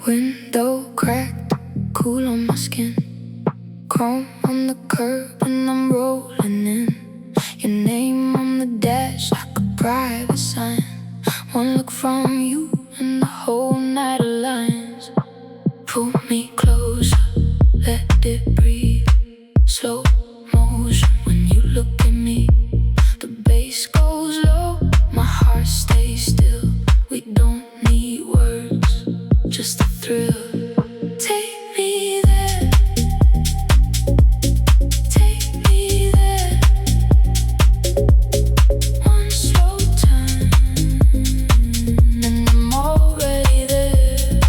Window cracked, cool on my skin. Chrome on the curb and I'm rolling in. Your name on the dash like a private sign. One look from you and the whole night aligns. Pull me closer, let it breathe. Slow motion when you look at me. The bass goes low, my heart stays still. We don't need words, just a thrill. Take me there, take me there. One slow turn and I'm already there.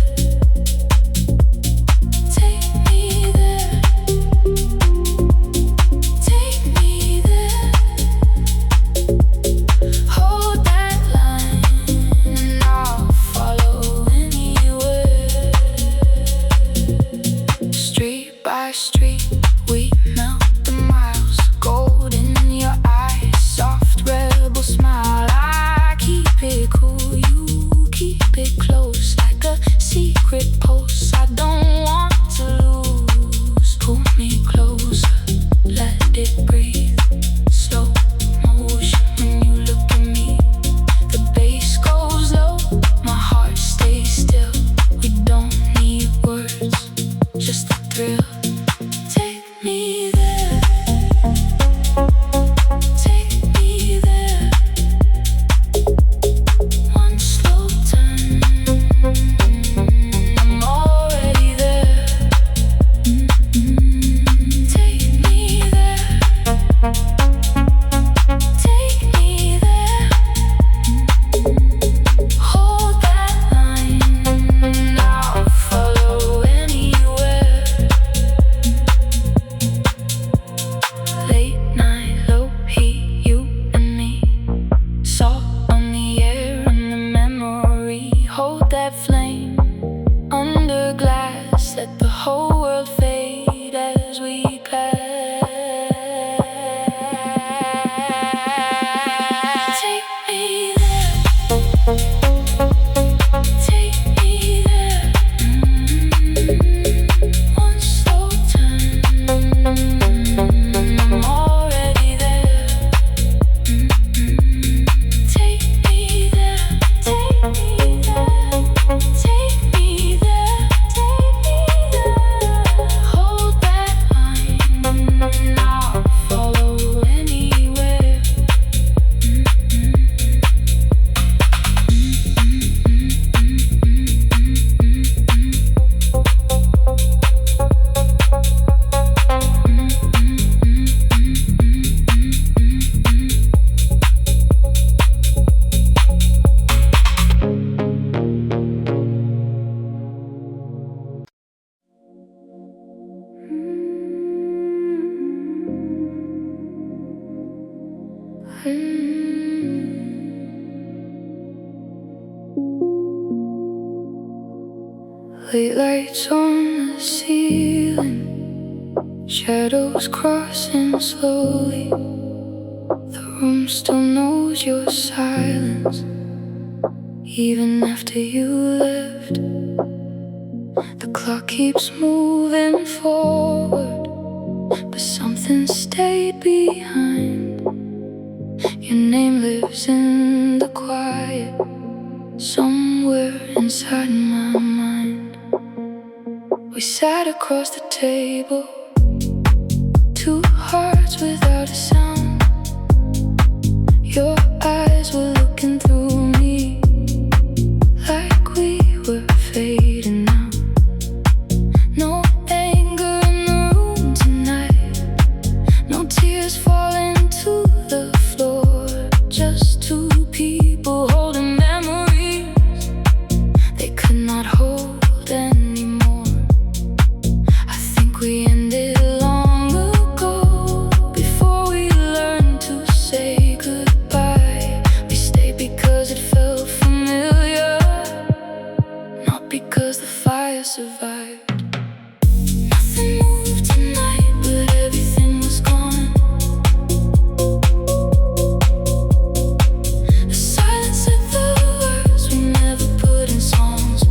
Take me there, take me there. Hold that line and I'll follow anywhere. Street by street, we melt the miles. Gold in your eyes, soft rebel smile. I keep it cool, you keep it close, like a secret post I don't want to lose. Pull me closer, let it breathe. Slow motion when you look at me. The bass goes low, my heart stays still. We don't need words, just a thrill. Take me there, take me there. One slow turn, I'm already there. Take me there, take me there. Hold that line and I'll follow anywhere. Late night, low heat, you and me. Salt on the air and the memory. Hold that flame under glass. Let the whole world fade as we pass. Take me there, take me there. One slow turn, I'm already there. Take me there, take me there, take me there, take me there. Hold that line and I'll follow anywhere. Late lights on the ceiling, shadows crossing slowly. The room still knows your silence, even after you left. The clock keeps moving forward, but something stayed behind. Your name lives in the quiet, somewhere inside my mind. We sat across the table, two hearts without a sound. Your eyes were looking through me, like we were fading out. No anger in the room tonight, no tears falling to the floor. Just two people holding memories they could not hold anymore. I think we ended long ago, before we learned to say goodbye. We stayed because it felt familiar, not because the fire survived. Nothing moved tonight, but everything was gone. The silence said the words we never put in songs.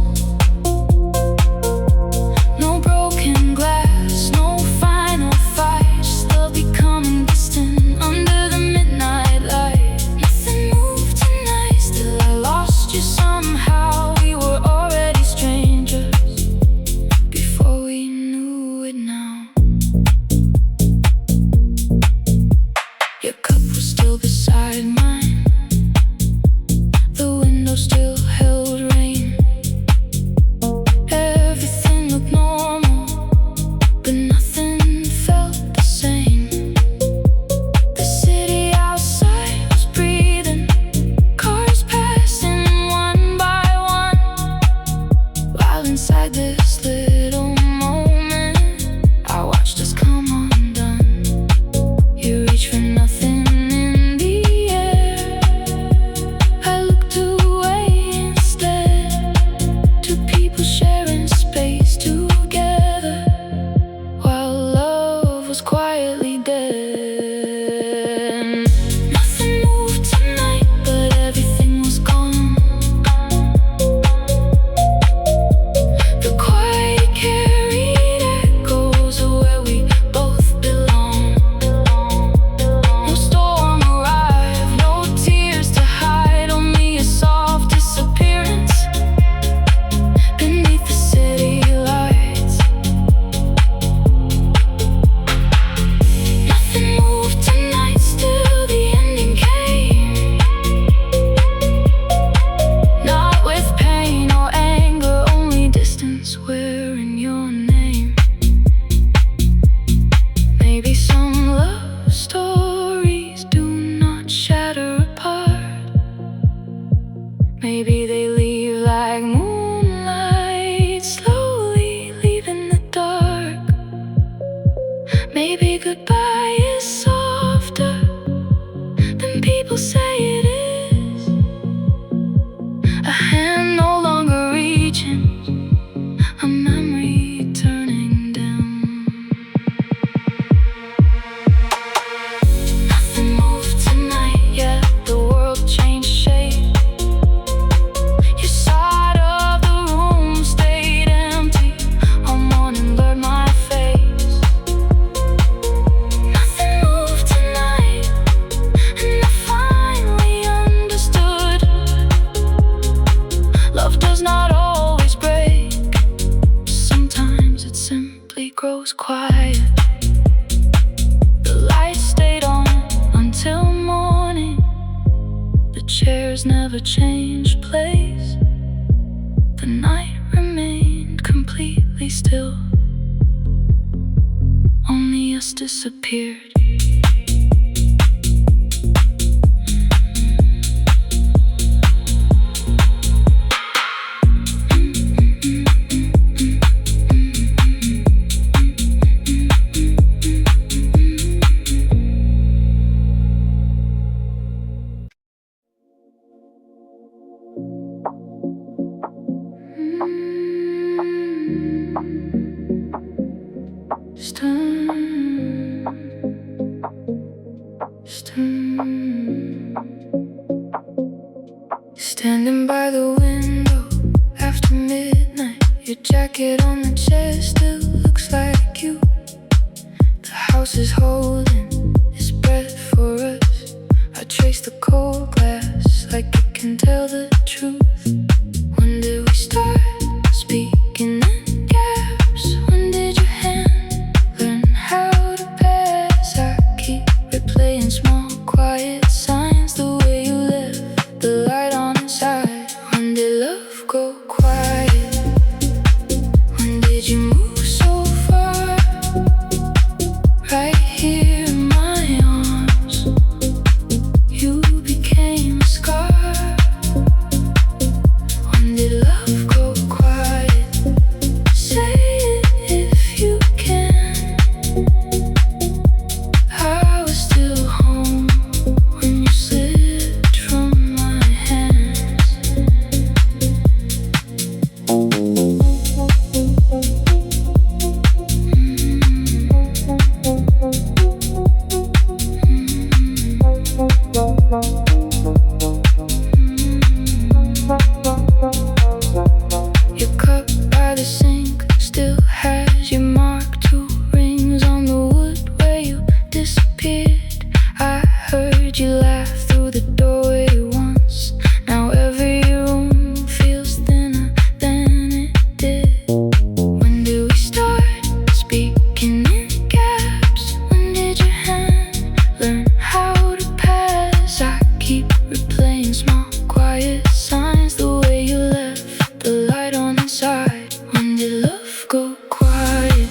still. Only us disappeared. Standing by the window after midnight, your jacket on the chair still looks like you. The house is holding its breath for us. I trace the cold glass like it can tell the truth. When did we start speaking in gaps? When did your hand learn how to pass? I keep replaying small quiet signs, the way you left the light on inside. When did love go quiet? When did you move so far? Right here in my arms, you became a scar. When did love go quiet? Say it if you can. I was still home when you slipped from my hands. Your cup by the sink still has your mark. 2 rings on the wood where you disappeared. I heard you laugh through the doorway once. Now every room feels thinner than it did. When did we start speaking in gaps? When did your hand learn how to pass? I keep replaying small quiet signs, the way you left the light on inside. When did love go quiet?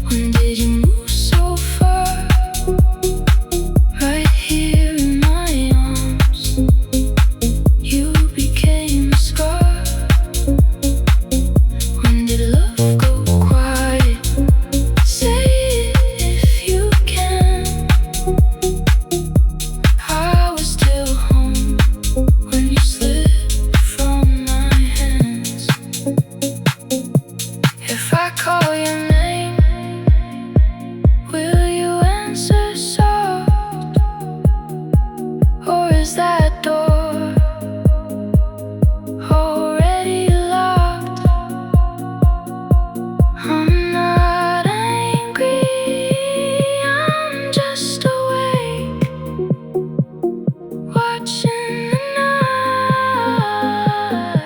When did you move so far? Right here in my arms, you became a scar. When did love go quiet? Say it if you can. I was still home when you slipped from my hands. If I call your name, will you answer soft? Or is that door already locked? I'm not angry, I'm just awake, watching the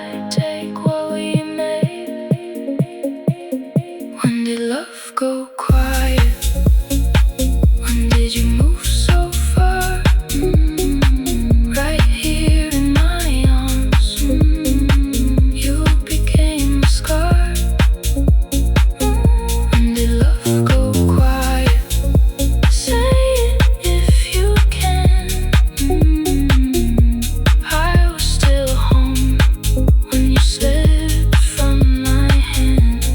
night take what we made. When did love go quiet? When did you move so far? Right here in my arms, you became a scar. When did love go quiet? Say it if you can. I was still home when you slipped from my hands.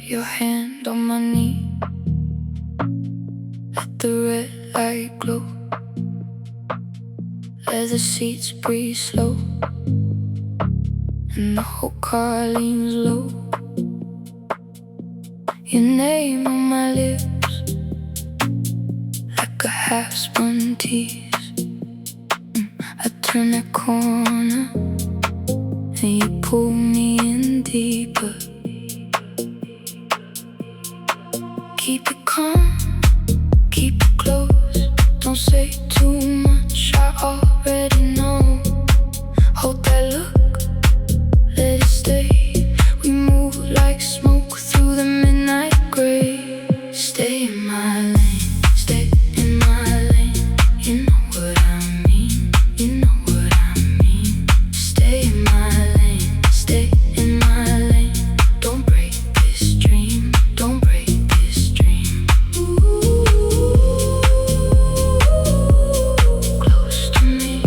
Your hand on my knee, let the red light glow. Leather seats breathe slow, and the whole car leans low. Your name on my lips, like a half-spun tease. turn that corner and you pull me in deeper. Keep it calm, keep it close. Don't say too much, I already know. Hold that look, let it stay. We move like smoke through the midnight gray. Stay in my lane, stay in my lane. You know what I mean, you know what I mean. Stay in my lane, stay in my lane. Don't break this dream, don't break this dream. Ooh, close to me.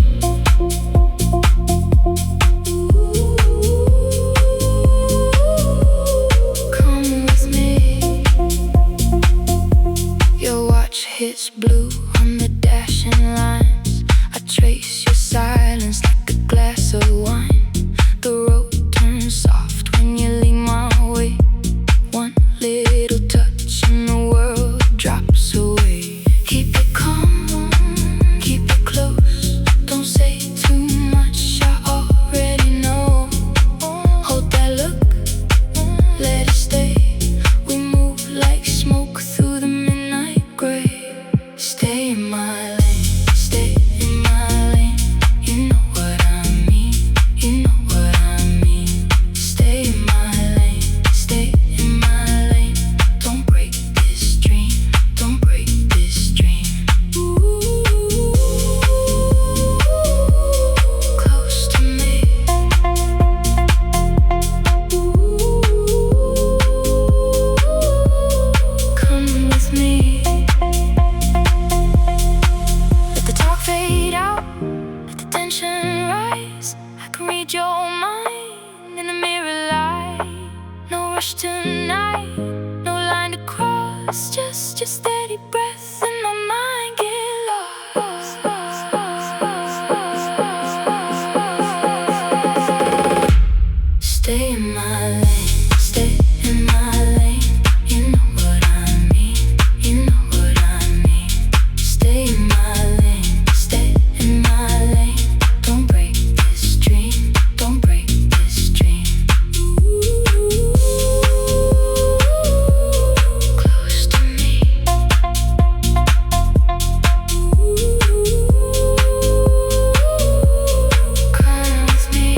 Come with me. Your watch hits blue on the dashing lines. I trace your silence like a glass of wine. The road turns soft when you leave my way. One little touch and the world drops away. Keep it calm, keep it close. Don't say too much, I already know. Hold that look, let it stay. We move like smoke through the midnight gray. Stay in my lane, stay in my lane. You know what I mean, you know what I mean. Stay in my lane, stay in my lane. Don't break this dream, don't break this dream. Ooh, close to me. Come with me. Let the talk fade out, let the tension rise. I can read your mind in the mirror light. No rush tonight, no line to cross. Just your steady breath and my mind get lost. Stay in my lane, stay in my lane. You know what I mean, you know what I mean. Stay in my lane, stay in my lane. Don't break this dream, don't break this dream. Ooh, close to me. Come with me.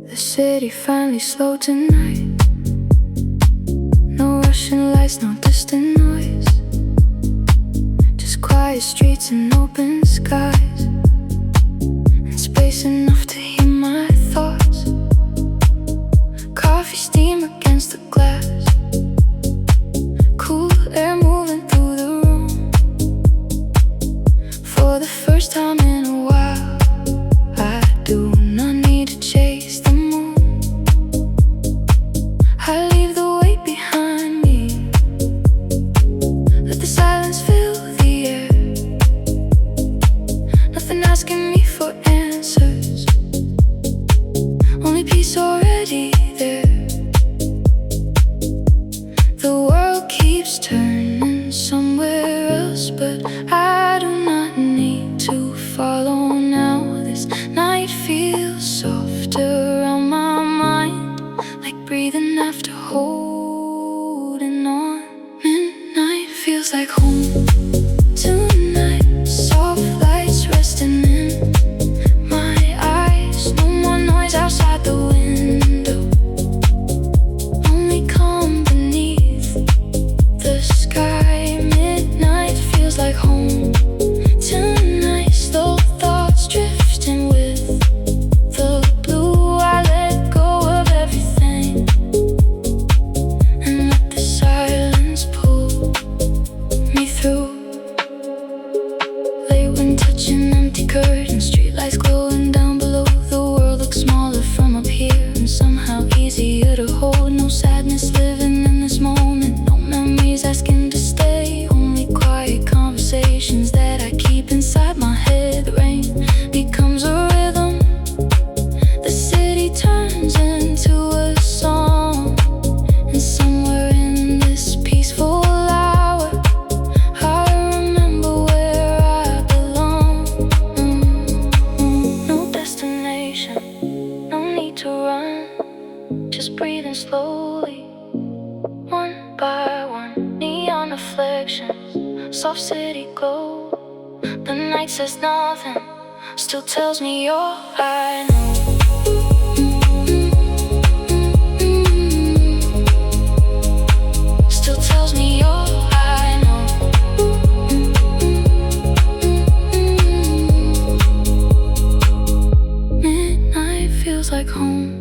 The city finally slowed tonight. No rushing lights, no distant noise. Just quiet streets and open skies, and space enough to hear my thoughts. Coffee steam against the glass, cool air moving through the room. For the first time in a while, I do not need to chase the moon. I leave the weight behind me, let the silence fill the air. Nothing asking me for answers, only peace already there. The world keeps turning somewhere else, but I do not need to follow now. This night feels softer on my mind, like breathing after holding on. Midnight feels like home tonight. Soft lights resting in my eyes. No more noise outside the window, only calm beneath the sky. Midnight feels like home tonight. conversations that I keep inside my head. Rain becomes a rhythm, the city turns into a song, and somewhere in this peaceful hour I remember where I belong. No destination, no need to run, just breathing slowly, one by one. Neon reflections, soft city glow. The night says nothing, still tells me you're I know. Still tells me you're I know. Midnight feels like home.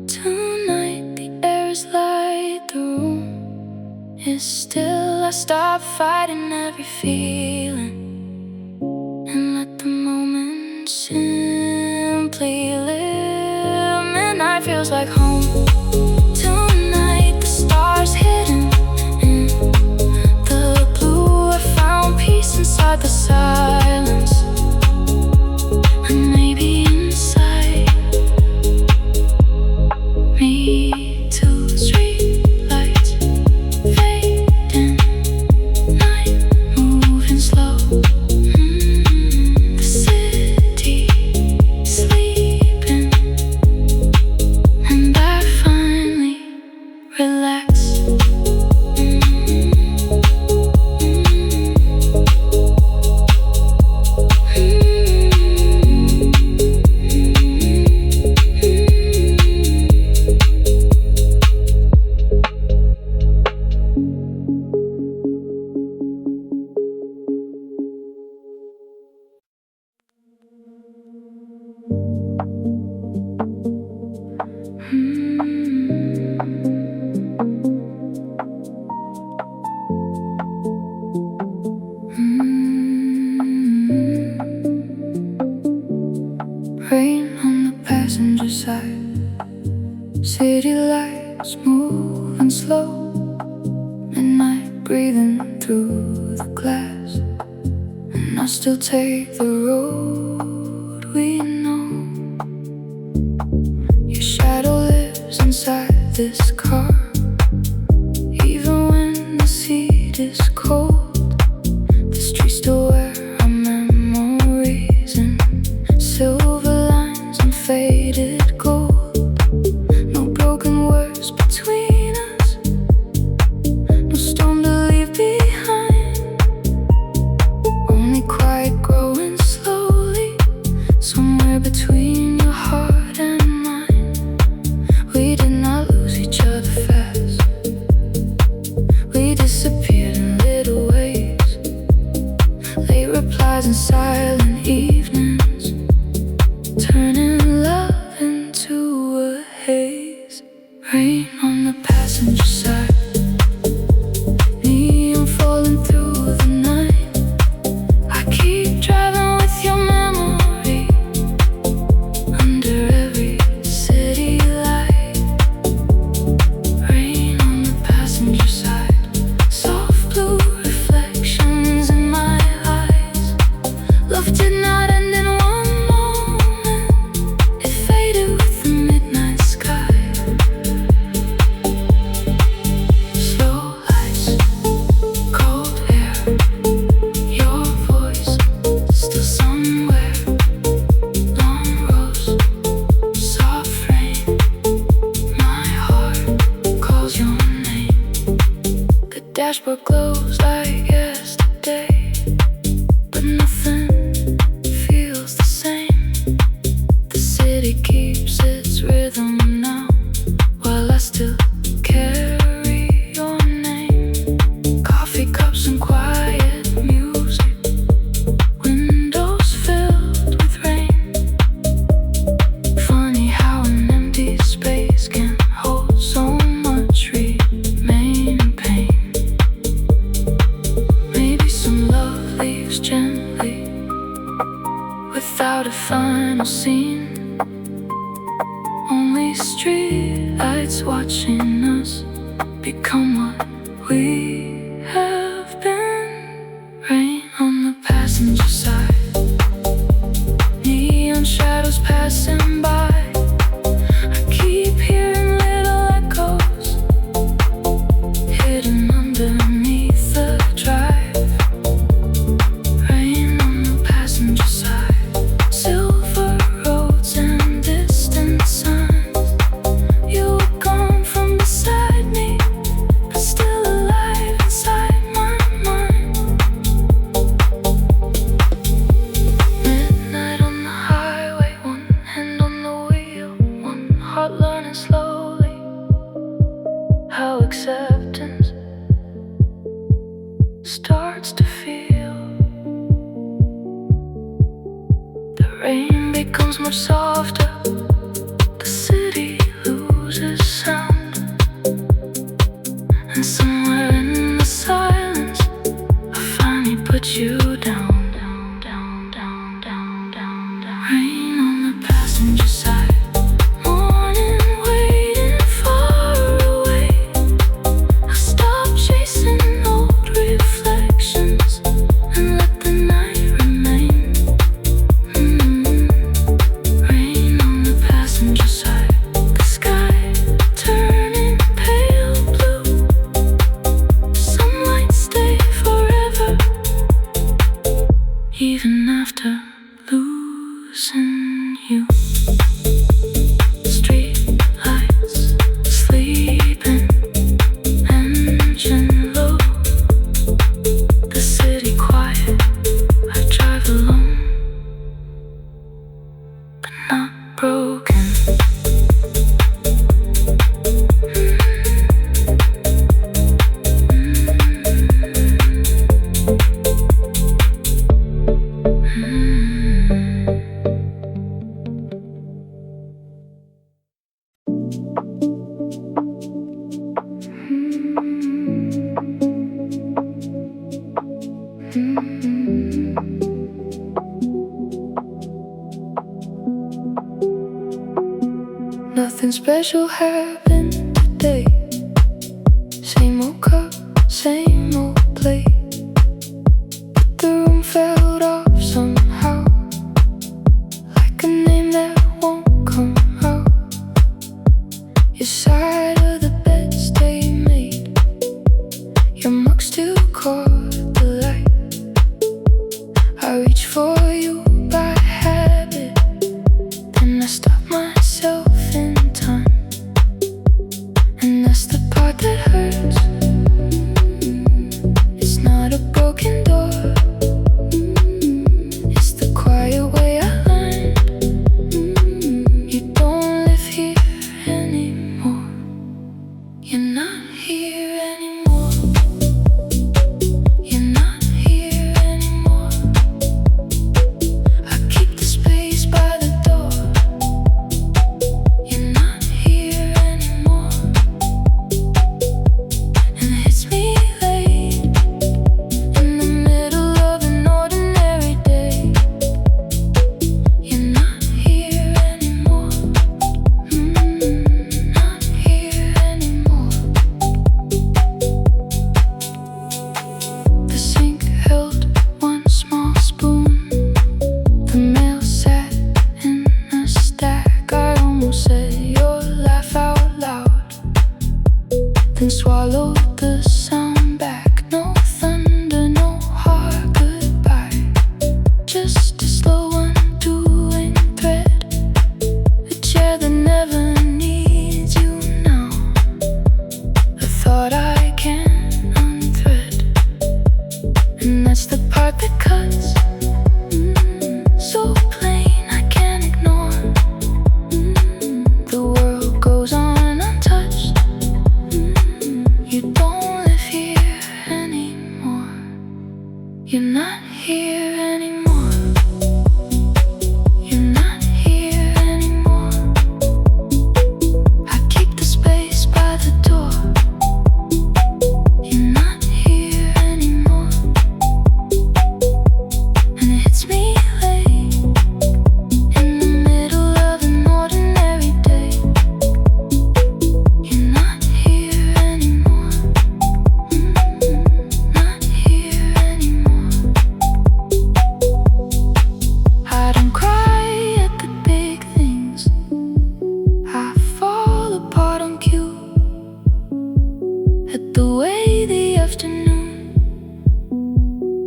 Tonight the air is light, the room is still. I stop fighting every feeling and let the moment simply live. Midnight feels like home. Tonight the stars hidden in the blue. I found peace inside the silence, and maybe inside me too. Street lights fading, night moving slow. The city sleeping, and I finally relax. Rain on the passenger side, city lights moving slow, midnight breathing through the glass, and I still take the road we know. Your shadow lives inside this car, even when the seat is cold. The streets still wear our memories in silver lines and faded gold. No broken words between us, no storm to leave behind, only quiet growing slowly somewhere between your heart and mine. We did not lose each other fast, we disappeared in little ways, late replies and silent evenings, turning love into a haze. Rain on the passenger side, neon falling through the night. I keep driving with your memory under every city light. Rain on the passenger side, soft blue reflections in my eyes. Love did not end in one moment, it faded with the midnight sky. Slow lights, cold air, your voice still somewhere. Long rows, soft rain, my heart calls your name. The dashboard glows like yesterday, but nothing feels the same. The city keeps its rhythm now, while I still carry your name. Coffee cups and quiet music, windows filled with rain. Funny how an empty space can hold so much remaining pain. Maybe some love leaves gently without a final scene. Only street lights watching us become what we have been. Rain on the starts to feel. The rain becomes much softer. The city loses sound. And somewhere in the silence, I finally put you down. Rain on the passenger side. Morning waiting far away. I stop chasing old reflections and let the night remain. Rain on the passenger side. The sky turning pale blue. Sunlight stay forever, even after losing you. Street lights sleeping, engine low. The city quiet. I drive alone, but not broken. Nothing special happened today. Same old cup, same old plate. But the room felt off somehow, like a name that won't come out. Your side of the bed stay made. Your mug still caught the light. I reach for you by habit, then I stop myself in time. And that's the part that hurts. It's not a broken door. It's the quiet way I learned. You don't live here anymore. You're not here anymore. You're not here anymore. I keep the space by the door. You're not here anymore. And it hits me late in the middle of an ordinary day. You're not here anymore. Not here anymore. The sink held one small spoon. The mail sat in a stack. I almost said your laugh out loud, then swallowed the sound back. No thunder, no hard goodbye, just a slow undoing thread. A chair that never needs you now. A thought I can't unthread. And that's the part that cuts so plain I can't ignore. The world goes on untouched. You don't live here anymore. You're not here anymore. You're not here anymore. I keep the space by the door. You're not here anymore. And it hits me late in the middle of an ordinary day. You're not here anymore. Not here anymore. I don't cry at the big things. I fall apart on cue. At the way the afternoon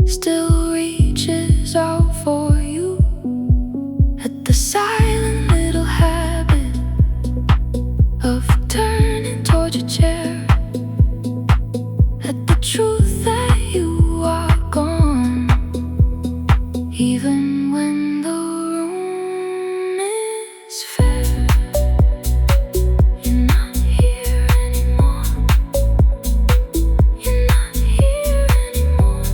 still reaches out for you. At the silent little habit of turning toward your chair. At the truth that you are gone, even when the room is fair. You're not here anymore. You're not here anymore.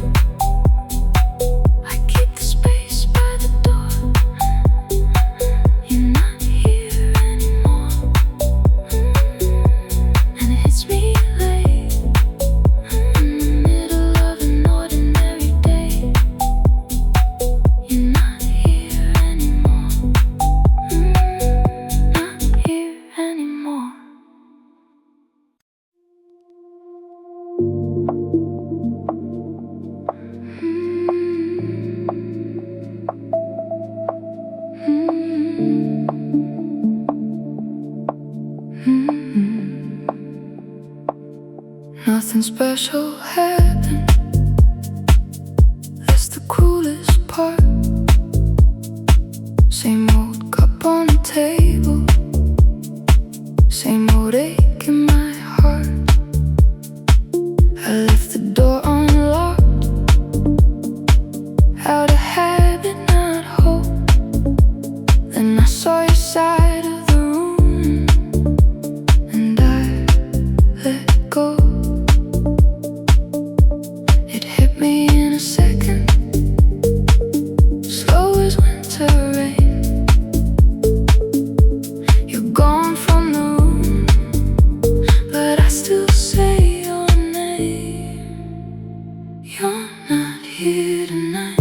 Nothing special happened. That's the cruelest part. Same old cup on the table, same old ache in my heart. I left the door unlocked, out of habit, not hope. Then I saw your side of the room, and I let go. It hit me in a second, slow as winter rain. You're gone from the room, but I still say your name. You're not here tonight.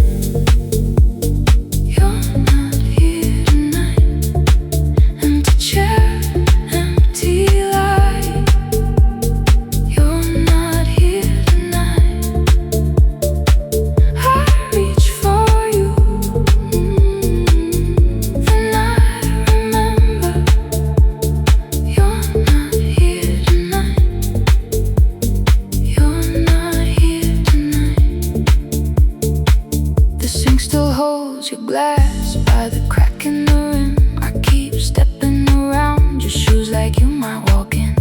Your glass by the crack in the rim. I keep stepping around your shoes like you might walk in.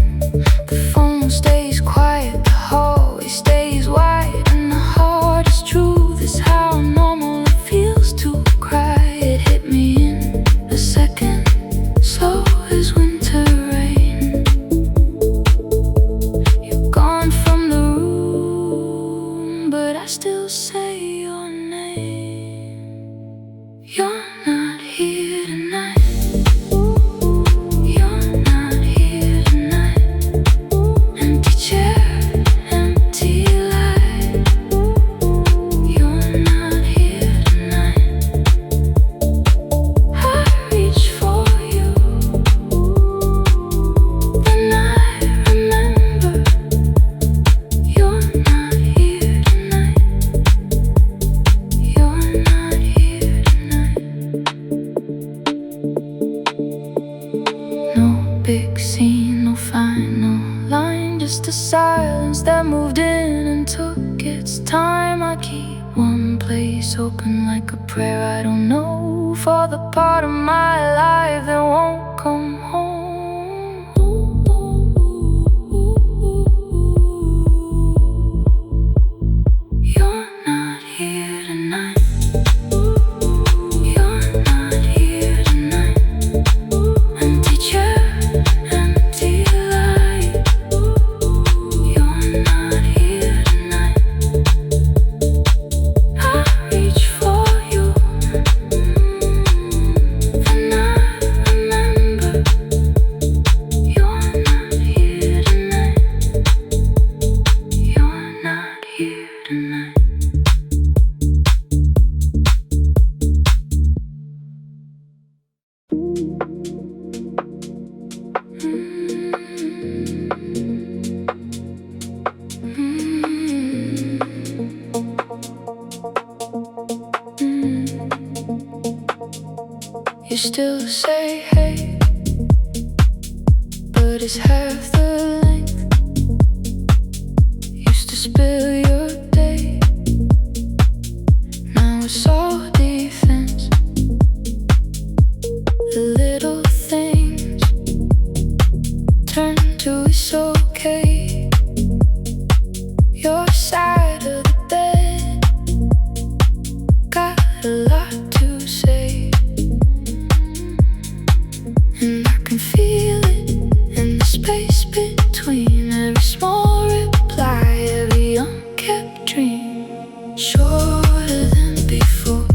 The phone stays quiet, the hallway stays wide, and the heart is true. This how normal it feels to cry. It hit me in a second, slow as winter rain. You're gone from the room, but I still say your name. You're not here tonight. You're not here tonight. Empty chair, empty light. You're not here tonight. I reach for you, then I remember. You're not here tonight. You're not here tonight. No big scene, no final line, just a silence that moved in and took its time. I keep one place open like a prayer I don't know, for the part of my life that won't come home. You're not here tonight. You're not here tonight. Empty chair, empty light. You're not here tonight. I reach for you, then I remember. You're not here tonight. You're not here tonight. You still say hey, but it's half the length. Used to spill your day, now it's all defense. The little things turn to it's okay. Your side of the bed got a lot to say, and I can feel it in the space between every small reply, every unkept dream. Shorter than before,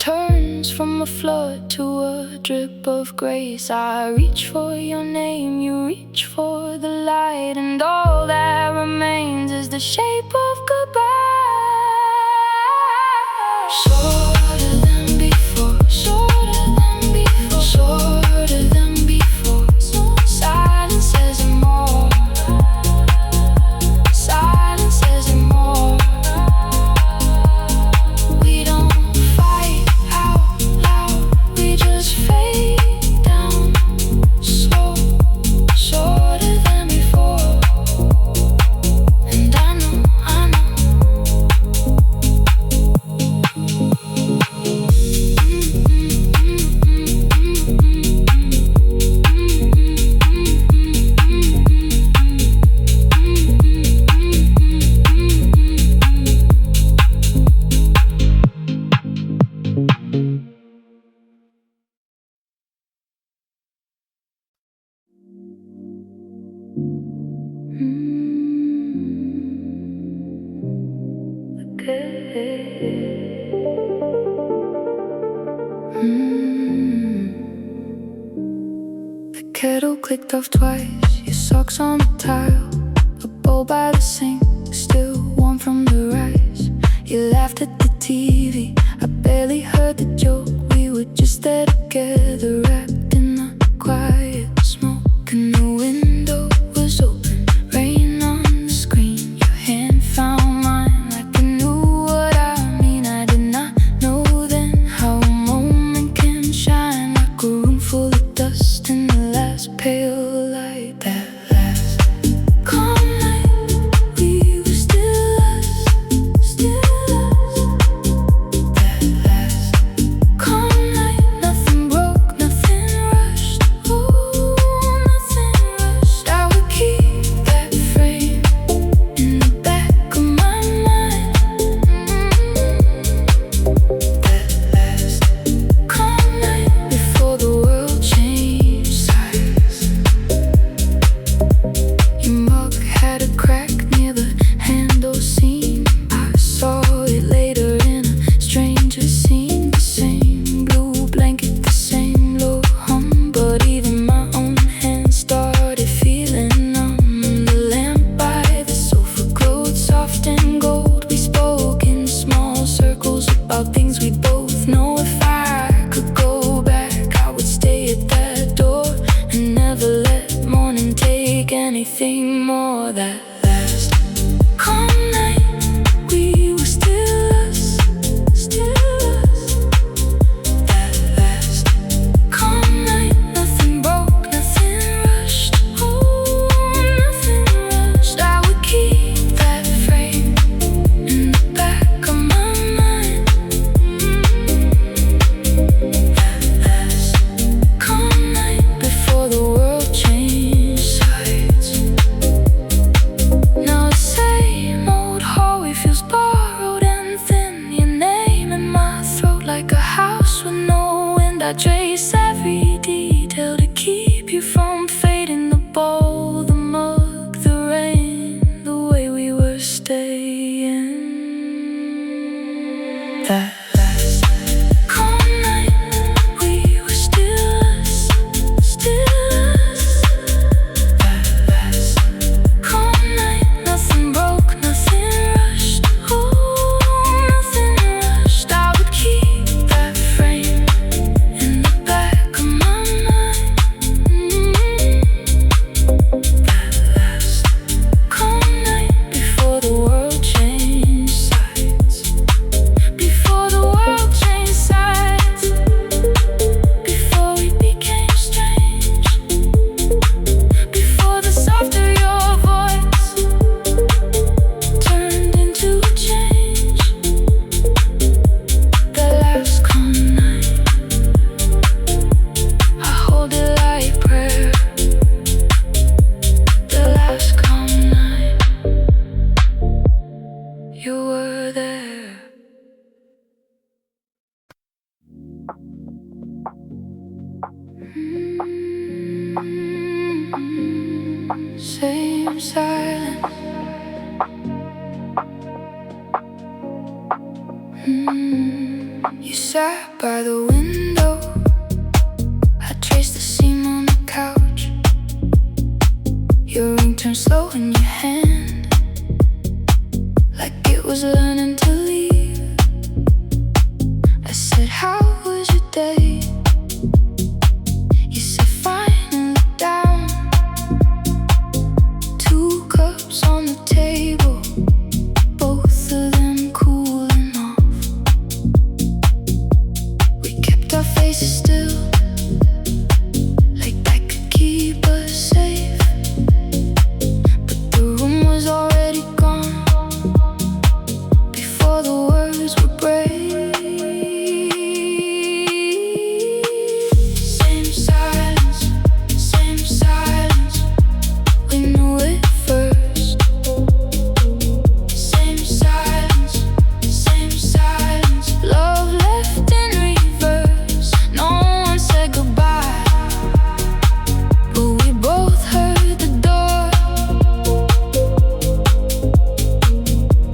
turns from a flood to a drip of grace. I reach for your name, you reach for the light, and all that remains is the shape of goodbye. Shorter than before, shorter than before, shorter than before. Silence says it more, silence says it more. We don't fight out loud, we just fade down slow, shorter than before. And I know The kettle clicked off twice, your socks on the tile, a bowl by the sink, still warm from the rice. You laughed at the TV, I barely heard the joke. We were just there together, wrapped in the quiet smoke, and the window was open, rain on the screen. Your hand found mine like it knew what I mean. I did not know then how a moment can shine like a room full of dust in the last pale light. That last calm night, we were still us, still us. That last calm night, nothing broke, nothing rushed, oh, nothing rushed. I would keep that frame in the back of my mind. That last calm night before the world changed sides. Your mug had a crack near the handle seam. I saw it later in a stranger scene. The same blue blanket, the same low hum, but even my own hand started feeling numb. The lamp by the sofa glowed soft and gold. We spoke in small circles about things we both know. If I could go back, I would stay at that door and never let morning take anything more. That last calm night, we were still us, still us. That last calm night, nothing broke, nothing rushed, oh, nothing rushed. I would keep that frame in the back of my mind. That last calm night before the world changed sides. Now the same old hallway feels borrowed and thin. Your name in my throat like a house with no wind. I trace every detail to keep you from fading. The bowl, the mug, the rain, the way we were staying. That last calm night, we were still us, still us. That last calm night, nothing broke, nothing rushed, oh, nothing rushed. I would keep that frame in the back of my mind. That last calm night before the world changed sides. Before the world changed sides. Before we became strange. Before the soft of your voice turned into a change. The last calm night, I hold it like prayer. The last calm night, you were there. Same silence. You sat by the window. I traced the seam on the couch. Your ring turned slow in your hand, like it was learning to leave. I said, how was your day? You said, fine, and looked down. 2 cups on the table, both of them cooling off. We kept our faces still, like that could keep us safe. But the room was already gone before the words would break. Same silence, we knew it first. Same silence, love left in reverse. No one said goodbye, but we both heard the door.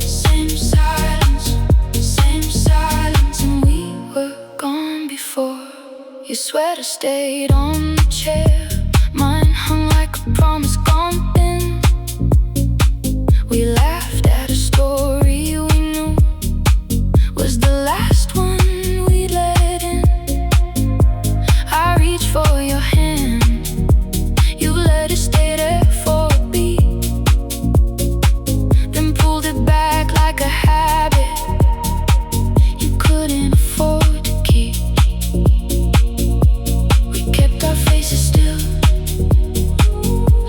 Same silence, and we were gone before. Your sweater stayed on the chair, mine hung like a promise gone thin. We laughed at a story we knew was the last one we'd let in. I reached for your hand, you let it stay there for a beat, then pulled it back like a habit you couldn't afford to keep. We kept our faces still,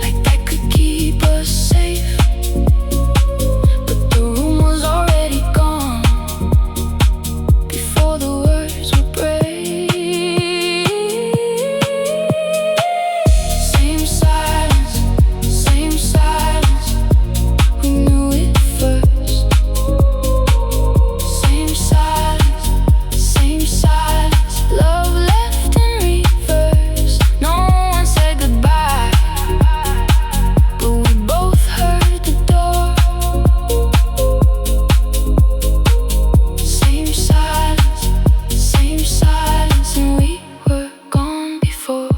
like that could keep us safe. But the room was already gone before the words would break. Same silence, we knew it first. Same silence, love left in reverse. No one said goodbye, but we both heard the door. Same silence, and we were gone before.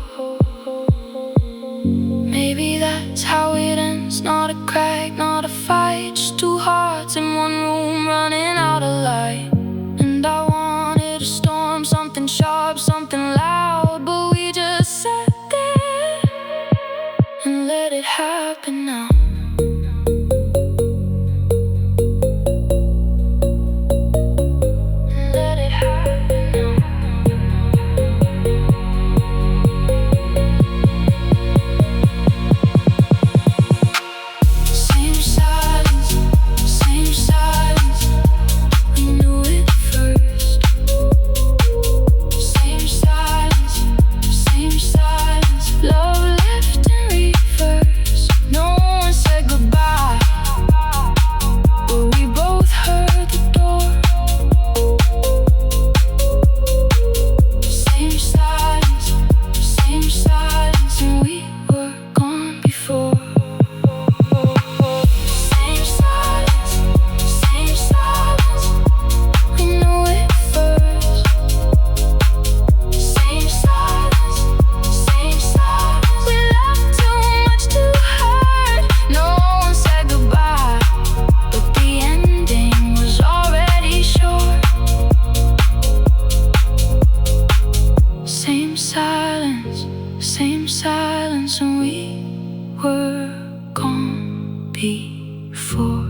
Maybe that's how it ends. Not a crack, not a fight, just 2 hearts in one room running out of light. And I wanted a storm, something sharp, something loud, but we just sat there and let it happen now. Let it happen now. Same silence, we knew it first. Same silence, love left in reverse. No one said goodbye, but we both heard the door. Same silence, and we were gone before. Same silence, we knew it first. Same silence, we left too much to hurt. No one said goodbye, but the ending was already sure. Same silence, and we were gone before.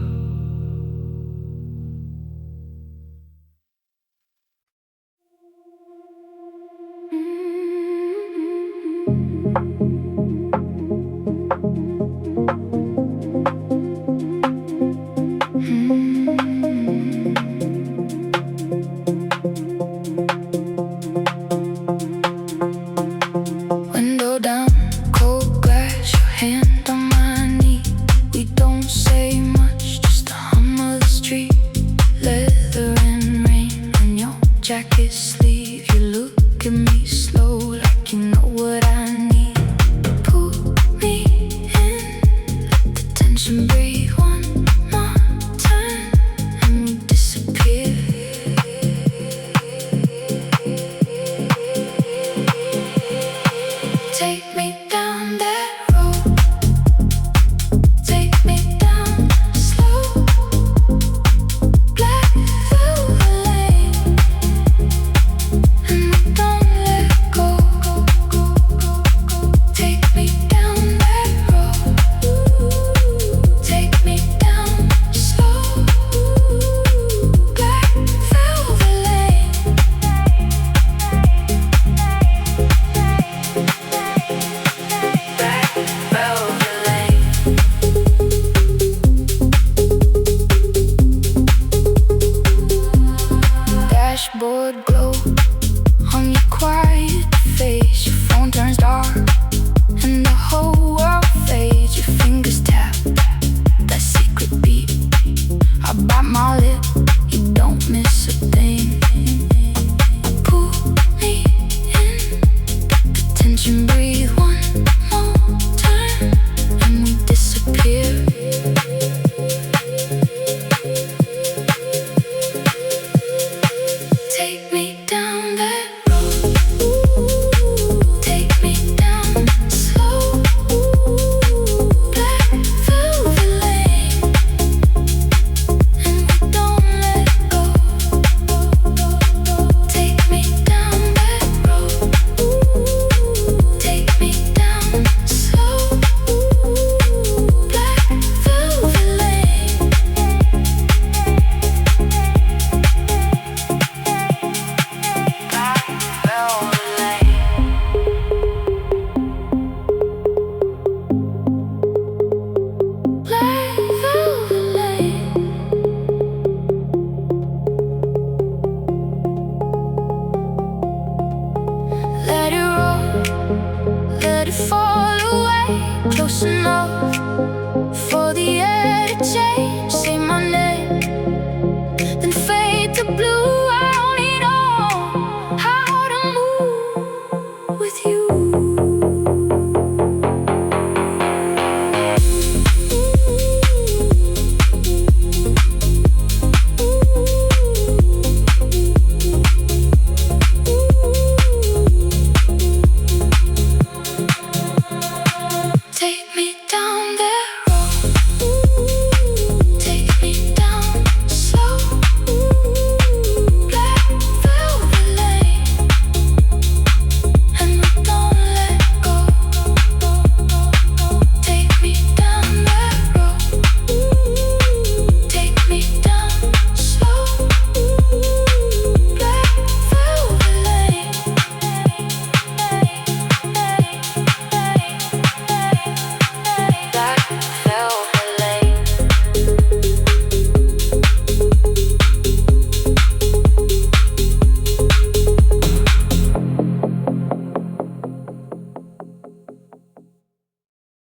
Window down, cold glass, your hand on my knee. We don't say much, just the hum of the street. Leather and rain on your jacket sleeve. You look at me slow, like you know what I need. Pull me in, let the tension breathe one more time, and we disappear. dark